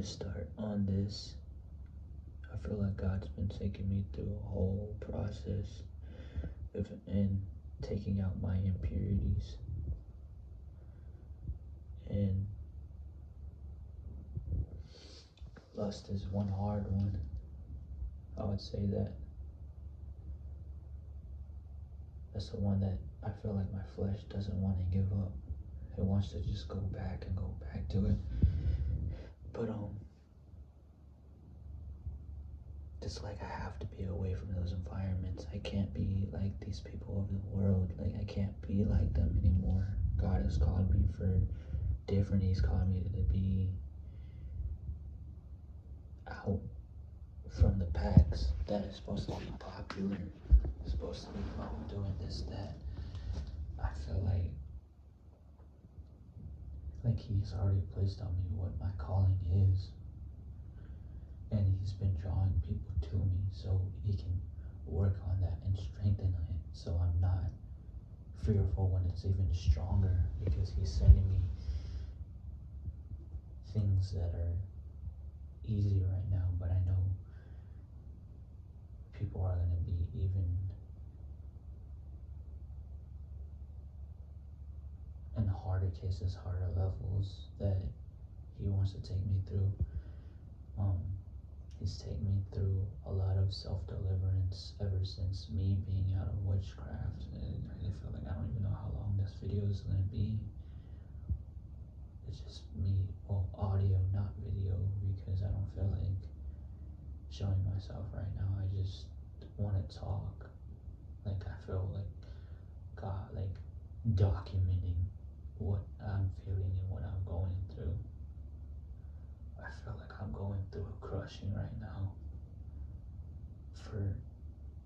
start on this. I feel like God's been taking me through a whole process and taking out my impurities. And lust is one hard one. I would say that. That's the one that I feel like my flesh doesn't want to give up. It wants to just go back and go back to it. But it's like I have to be away from those environments. I can't be like these people of the world. Like I can't be like them anymore. God has called me for different. He's called me to be out from the packs that is supposed to be popular. It's supposed to be doing this, that. I feel like he's already placed on me what my calling is. And he's been drawing people to me so he can work on that and strengthen it, so I'm not fearful when it's even stronger, because he's sending me things that are easy right now, but I know people are going to be even in harder cases, harder levels that he wants to take me through. He's taken me through a lot of self-deliverance ever since me being out of witchcraft. And I feel like I don't even know how long this video is going to be. It's just me, well, audio, not video, because I don't feel like showing myself right now. I just want to talk. Like I feel like God, like documenting what I'm feeling and what I'm going through. I feel like I'm going through a crushing right now for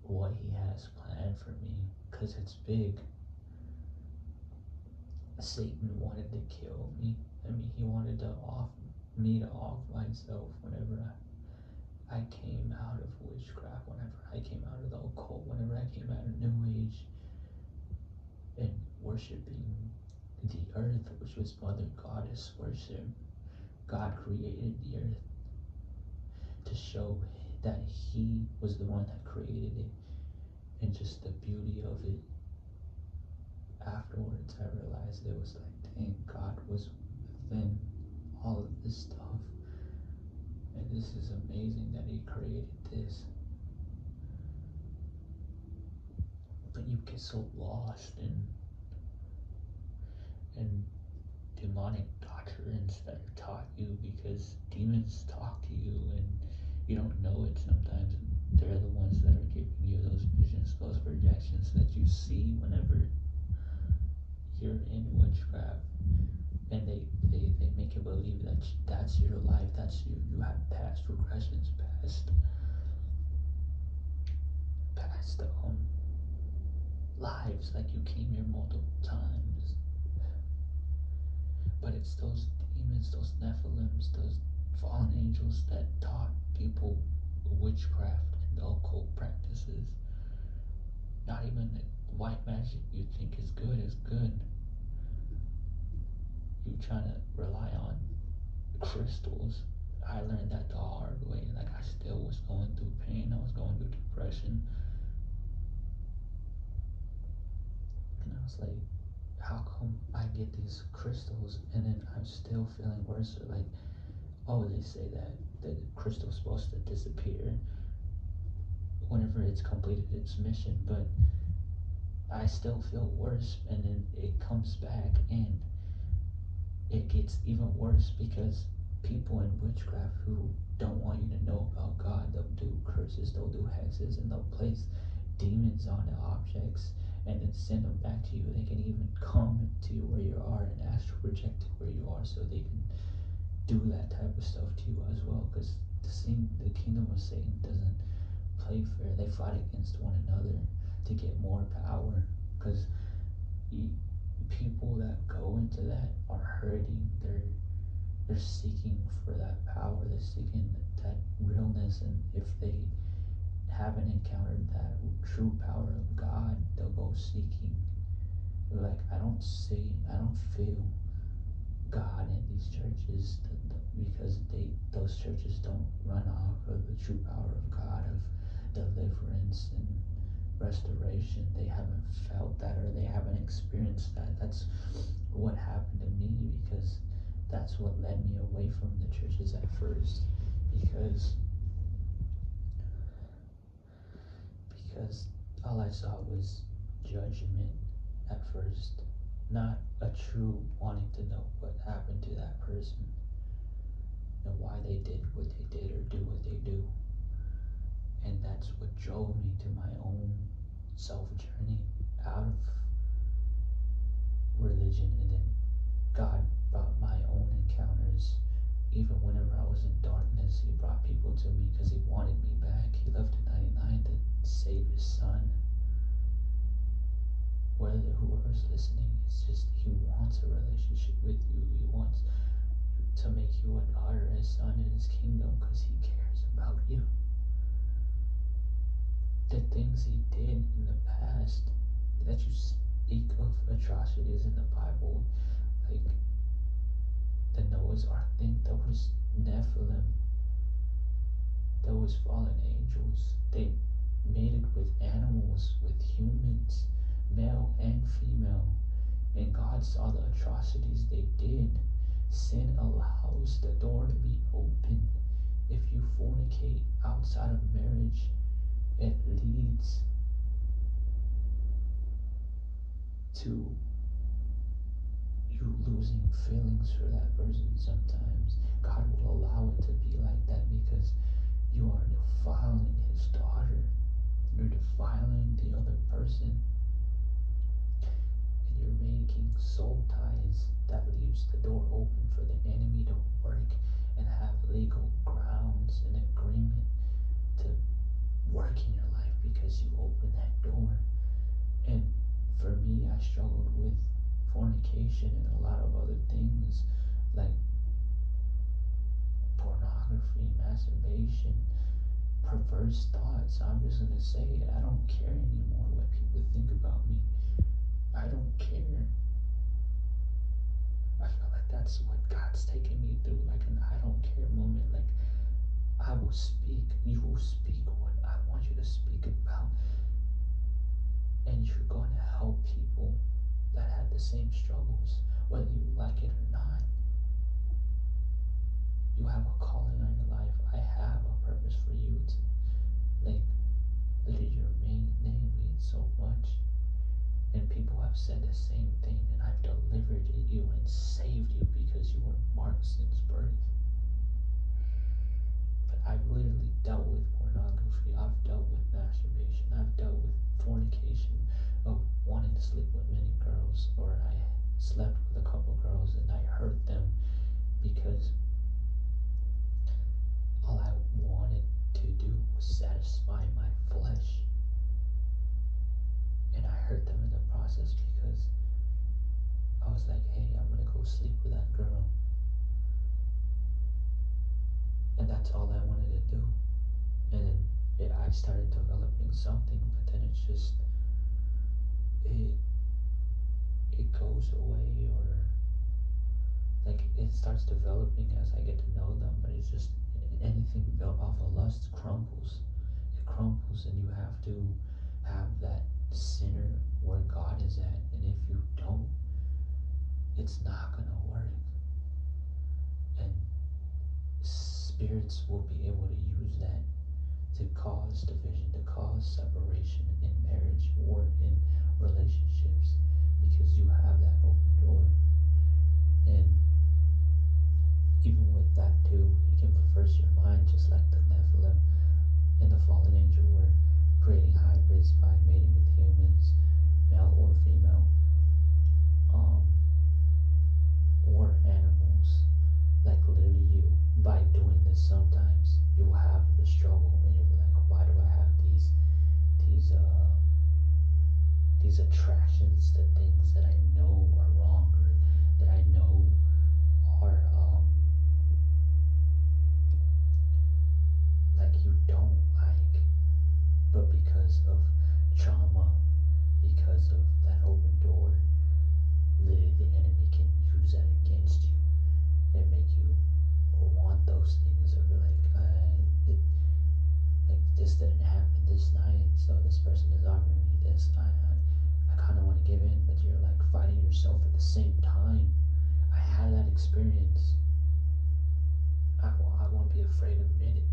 what he has planned for me, because it's big. Satan wanted to kill me. I mean, he wanted to off myself whenever I came out of witchcraft, whenever I came out of the occult, whenever I came out of New Age and worshiping the earth, which was Mother Goddess worship. God created the earth to show that he was the one that created it, and just the beauty of it. Afterwards, I realized it was like, dang, God was within all of this stuff, and this is amazing that he created this. But you get so lost in demonic doctrines that are taught you, because demons talk to you and you don't know it sometimes. They're the ones that are giving you those visions, those projections that you see whenever you're in witchcraft, and they make you believe that that's your life, that's you have past regressions, past lives, like you came here multiple times. But it's those demons, those Nephilims, those fallen angels that taught people witchcraft and the occult practices. Not even the white magic you think is good. You trying to rely on crystals. I learned that the hard way. Like I still was going through pain. I was going through depression. And I was like, how come I get these crystals and then I'm still feeling worse? Or like, oh, they say that the crystal's supposed to disappear whenever it's completed its mission, but I still feel worse, and then it comes back and it gets even worse, because people in witchcraft who don't want you to know about God, they'll do curses, they'll do hexes, and they'll place demons on the objects and then send them back to you. They can even come to you where you are and astral project where you are, so they can do that type of stuff to you as well, because the kingdom of Satan doesn't play fair. They fight against one another to get more power, because people that go into that are hurting. They're seeking for that power. They're seeking that realness, and if they haven't encountered that true power of God, they'll go seeking. Like, I don't feel God in these churches, because those those churches don't run off of the true power of God, of deliverance and restoration. They haven't felt that, or they haven't experienced that. That's what happened to me, because that's what led me away from the churches at first, because all I saw was judgment at first, not a true wanting to know what happened to that person and why they did what they did or do what they do. And that's what drove me to my own self journey out of religion. And then God brought my own encounters. Even whenever I was in darkness, he brought people to me because he wanted me back. He left the 99 to save his son. Whoever's listening, it's just he wants a relationship with you. He wants to make you a daughter, his son in his kingdom, because he cares about you. The things he did in the past that you speak of atrocities in the Bible, like the Noah's Ark thing, that was Nephilim, that was fallen angels. They mated with animals, with humans, male and female, and God saw the atrocities they did. Sin allows the door to be open. If you fornicate outside of marriage, it leads to you losing feelings for that person sometimes. God will allow it to be like that because you are defiling his daughter. You're defiling the other person. And you're making soul ties that leaves the door open for the enemy to work and have legal grounds and agreement to work in your life because you open that door. And for me, I struggled with fornication and a lot of other things like pornography, masturbation, perverse thoughts. I'm just gonna say it. I don't care anymore what people think about me. I don't care. I feel like that's what God's taking me through, like an I don't care moment. Like, I will speak, you will speak what I want you to speak about, and you're going to help people that have the same struggles, whether you like it or not. You have a calling on your life. I have a purpose for you. To like, let your name mean so much. And people have said the same thing, and I've delivered you and saved you because you were marked since birth. But I've literally dealt with pornography. I've dealt with masturbation. I've dealt with fornication, of wanting to sleep with many girls, or I slept with a couple girls and I hurt them because all I wanted to do was satisfy my flesh. And I hurt them in the process because I was like, hey, I'm gonna go sleep with that girl. And that's all I wanted to do. And then I started developing something, but then it's just, it goes away, or like it starts developing as I get to know them, but it's just anything built off of lust crumbles. It crumbles, and you have to have that center where God is at, and if you don't, it's not gonna work. And spirits will be able to use that to cause division, to cause separation in marriage or in relationships, because you have that open door. And even with that too, he can perverse your mind, just like the Nephilim and the fallen angel were creating hybrids by mating with humans, male or female, or animals. Like literally, you, by doing this, sometimes you'll have the struggle and you'll be like, why do I have these attractions to things that I know are wrong, or that I know are like you don't like, but because of trauma, because of that open door, literally the enemy can use that against you and make you want those things or this didn't happen this night, so this person is offering me this. I kind of want to give in, but you're like fighting yourself at the same time. I had that experience. I won't be afraid to admit it.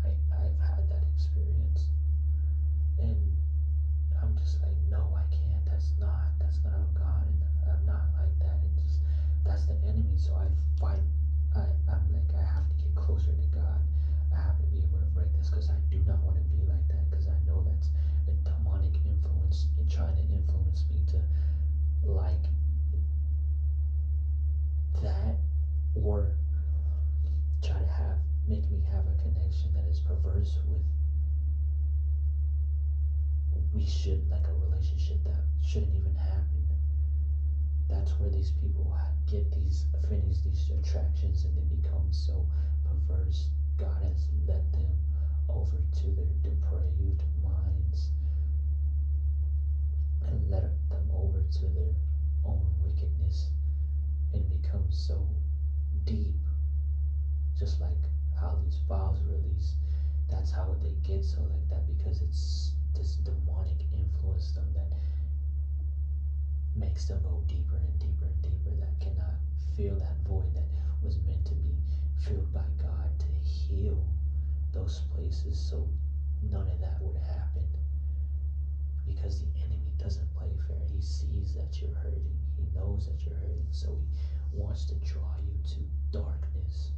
I've had that experience. And I'm just like, no, I can't. That's not of God. And I'm not like that. And just, that's the enemy. So I fight. I'm like, I have to get closer to God. I have to be able to break this because I do not want to be like that because I know that's a demonic influence in trying to influence me to like that or try to make me have a connection that is perverse with we should like a relationship that shouldn't even happen. That's where these people get these affinities, these attractions, and they become so perverse. God has led them over to their depraved minds and led them over to their own wickedness and become so deep, just like how these files release. That's how they get so like that because it's this demonic influence them that makes them go deeper and deeper and deeper that cannot fill that void that was meant to be filled by God to heal those places so none of that would happen because the enemy doesn't play fair. He sees that you're hurting. He knows that you're hurting, so he wants to draw you to darkness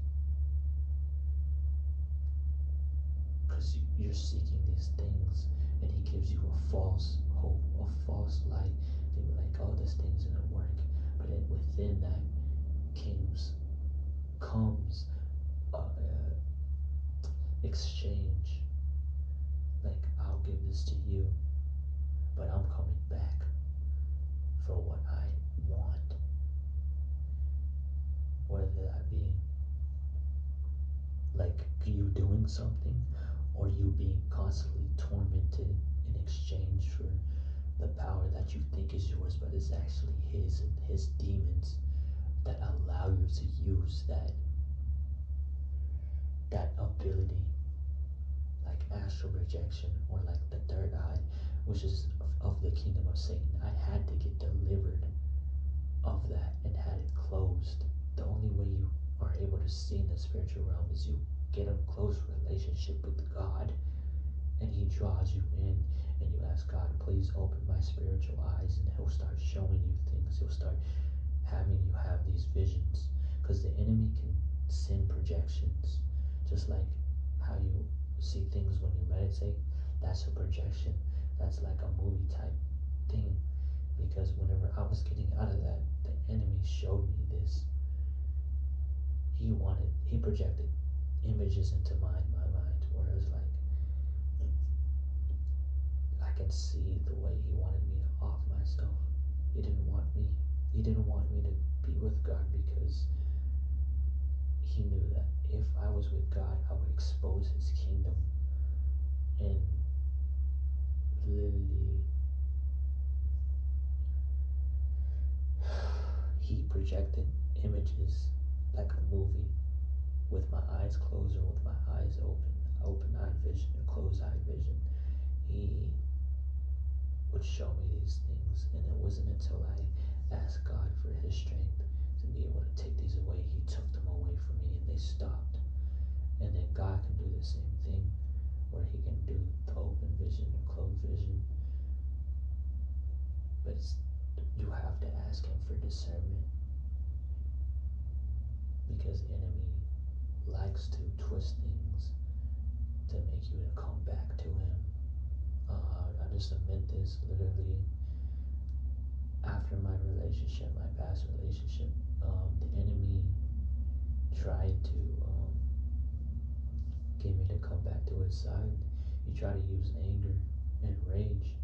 because you're seeking these things and he gives you a false hope, a false light. They were like, oh, this thing's gonna work, but within that comes exchange. Like, I'll give this to you, but I'm coming back for what I want, whether that be like you doing something or you being constantly tormented in exchange for the power that you think is yours, but it's actually his and his demons that allow you to use that ability, like astral projection or like the third eye, which is of the kingdom of Satan. I had to get delivered of that and had it closed. The only way you are able to see in the spiritual realm is you get a close relationship with God and he draws you in and you ask God, please open my spiritual eyes, and he'll start showing you things. He'll start having you have these visions because the enemy can send projections, just like how you see things when you meditate. That's a projection. That's like a movie type thing because whenever I was getting out of that, the enemy showed me this. He projected images into my mind where it was like I can see the way he wanted me to off myself. He didn't want me to be with God because he knew that if I was with God, I would expose his kingdom and literally he projected images like a movie with my eyes closed or with my eyes open eye vision or closed eye vision. He would show me these things, and it wasn't until I asked God for his strength to be able to take these away, he took them away from me and they stopped. And then God can do the same thing where he can do the open vision or closed vision, but you have to ask him for discernment because the enemy likes to twist things to make you to come back to him. I just admit this literally after my past relationship, the enemy tried to get me to come back to his side. He tried to use anger and rage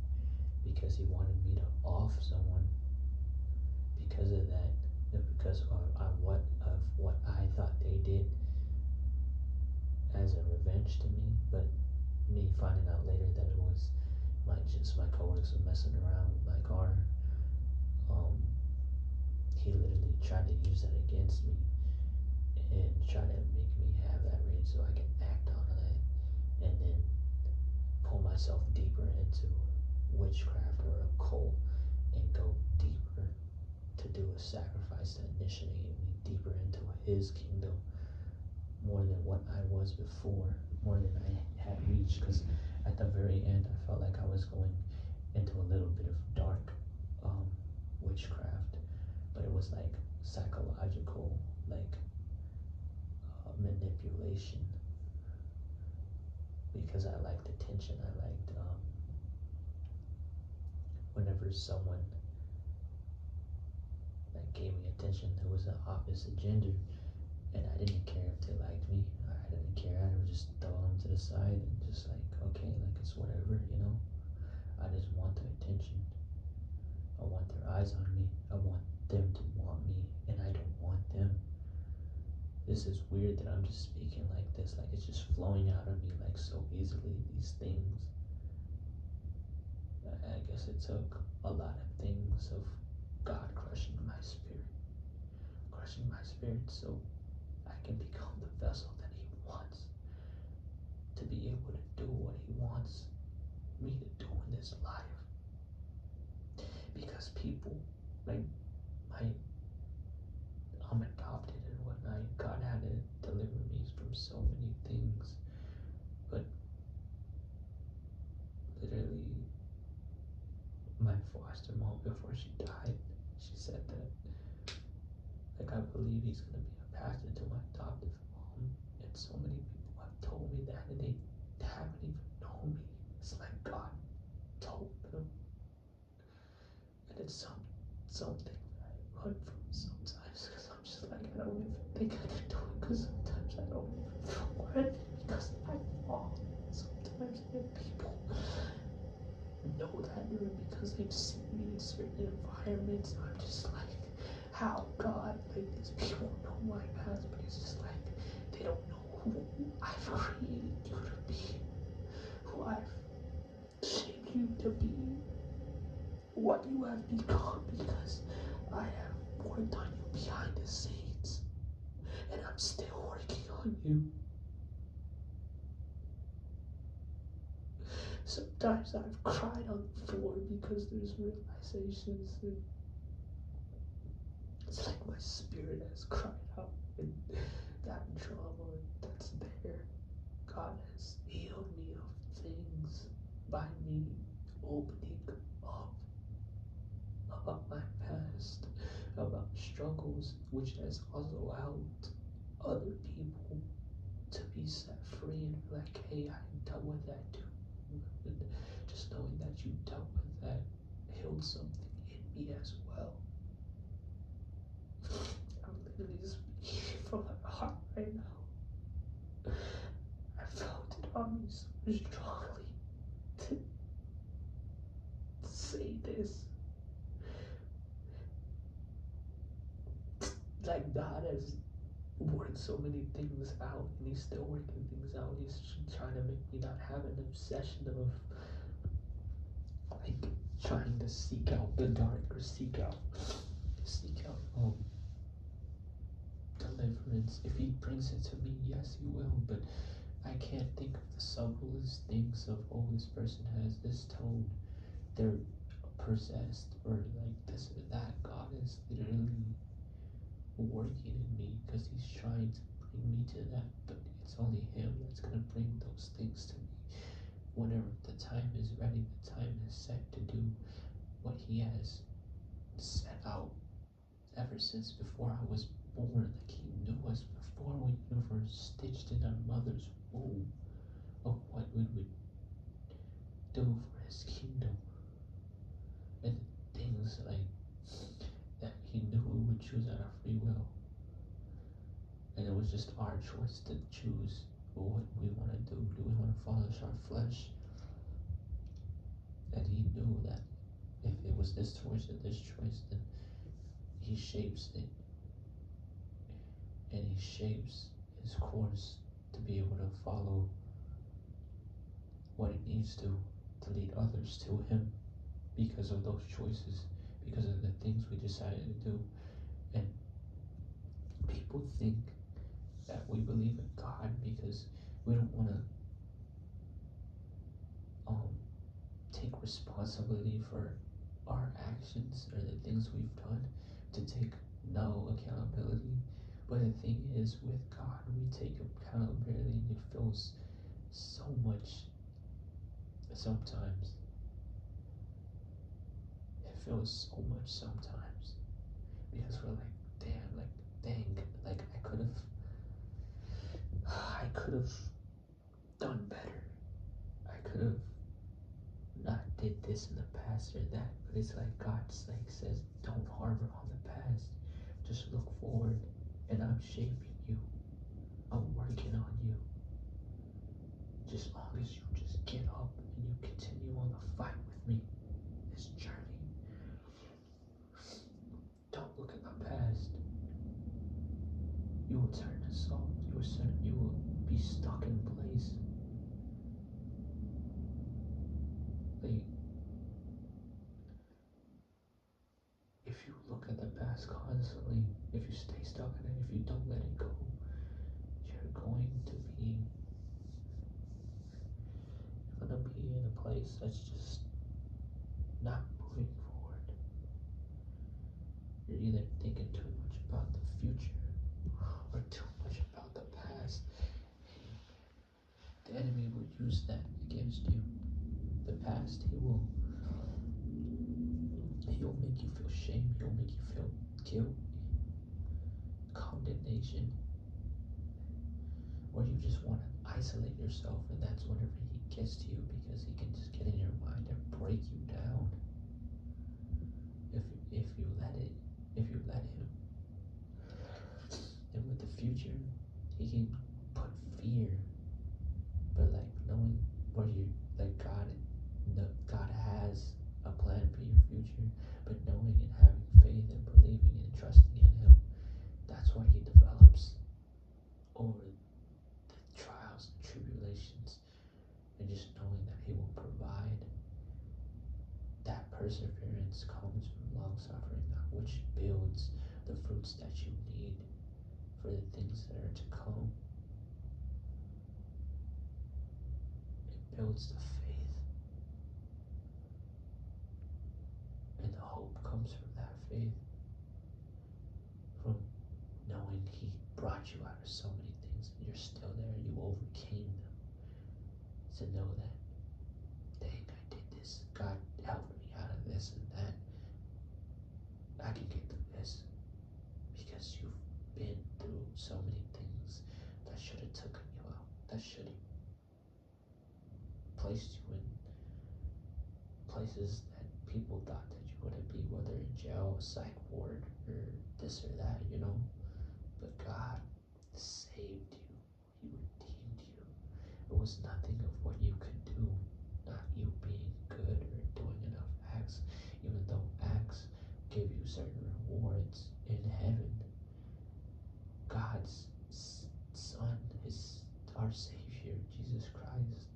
because he wanted me to off someone because of that, because of what I thought they did as a revenge to me, but me finding out later that it was my coworkers were messing around with my car. He literally tried to use that against me and try to make me have that rage so I can act on that, and then myself deeper into witchcraft or a cult and go deeper to do a sacrifice to initiate me deeper into his kingdom more than what I was before, more than I had reached. Because at the very end, I felt like I was going into a little bit of dark witchcraft, but it was like psychological, like manipulation. Because I liked attention, I liked whenever someone like gave me attention who was the opposite gender, and I didn't care if they liked me. I didn't care. I would just throw them to the side and just like, okay, like it's whatever, you know. I just want their attention. I want their eyes on me. I want them to want me, and I don't want them. This is weird that I'm just speaking like this, like it's just flowing out of me like so easily. These things. I guess it took a lot of things of God crushing my spirit, so I can become the vessel that He wants to be able to do what He wants me to do in this life. Because people, like, I'm adopted and whatnot. God had to deliver me from so many things, but literally, my foster mom, before she died, she said that, like, I believe he's gonna be a pastor to my adoptive mom, and so many people have told me that, and they haven't even known me. It's like God told them, and it's something that I run from sometimes, because I'm just like, I don't even think I can do it, because sometimes I don't even run because I fall. Sometimes and people know that because they've seen me in certain environments. I'm just like, how God, like these people know my past, but it's just like they don't know who I've created you to be, who I've shaped you to be, what you have become, because I have worked on you behind the scenes, and I'm still working on you. Sometimes I've cried on the floor because there's realizations, and it's like my spirit has cried out, and that trauma that's there, God has healed me of things by me opening up about my past, about struggles, which has also helped other people to be set free and be like, hey, I dealt with that too. And just knowing that you dealt with that healed something in me as well. I'm literally speaking from my heart right now. I felt it on me so strongly to say this. Like, God has worked so many things out, and He's still working things out. He's trying to make me not have an obsession of like trying to seek out the dark or seek out deliverance. If He brings it to me, yes, He will, but I can't think of the subtlest things of, oh, this person has this tone, they're possessed, or like this or that. God is literally working in me because He's trying to bring me to that, but it's only Him that's going to bring those things to me. Whenever the time is ready, the time is set to do what He has set out ever since before I was born. Like, He knew us before we were stitched in our mother's womb of what we would do for His kingdom, and things like that He knew we would choose out of free will, and it was just our choice to choose what we want to do. Do we want to follow our flesh? And He knew that if it was this choice or this choice, then He shapes it, and He shapes His course to be able to follow what it needs to lead others to Him, because of those choices, because of the things we decided to do. And people think that we believe in God because we don't want to responsibility for our actions or the things we've done, to take no accountability. But the thing is, with God, we take accountability, and it feels so much sometimes. It feels so much sometimes because we're like, damn, like, dang, like I could have done better. I could have not did this in the past or that. But it's like God's like says, don't harbor on the past. Just look forward, and I'm shaping you. I'm working on you. Just long as you just get up and you continue on the fight with me, this journey. Don't look at the past. You will turn to salt. You will be stuck in place. Like, if you look at the past constantly, if you stay stuck in it, if you don't let it go, you're going to be in a place that's just not moving forward. You're either thinking too much about the future or too much about the past. The enemy will use that against you. The past, he'll make you feel shame. He'll make you feel guilt, condemnation, or you just want to isolate yourself, and that's whenever he gets to you, because he can just get in your mind and break you down. If you let him. And with the future, he can put fear, but like knowing where you, like, God has a plan for your future, but knowing and having faith and believing and trusting in him, that's what he develops over the trials and tribulations, and just knowing that he will provide. That perseverance comes from long suffering, which builds the fruits that you need for the things that are to come. It builds the faith, and the hope comes from that faith, from knowing he brought you out of so many things and you're still there, you overcame them. To know that, dang, I did this, God helped me out of this and that, I can get through this, because you've been through so many things that should have taken you out, that should have placed you in places that people thought that you wouldn't be, whether in jail, psych ward, or this or that, But God saved you. He redeemed you. It was nothing of what you could do, not you being good or doing enough acts, even though acts give you certain rewards in heaven. God's Son, our Savior, Jesus Christ,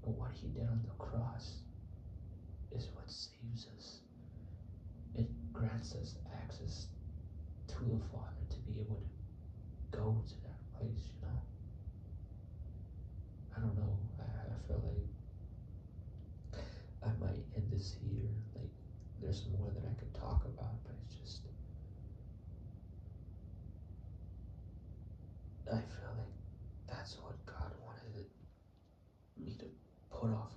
but what he did on the cross is what saves us. It grants us access to the Father, to be able to go to that place, I don't know. I feel like I might end this here. Like, there's more that I could talk about, but it's just, I feel like that's what God wanted me to put off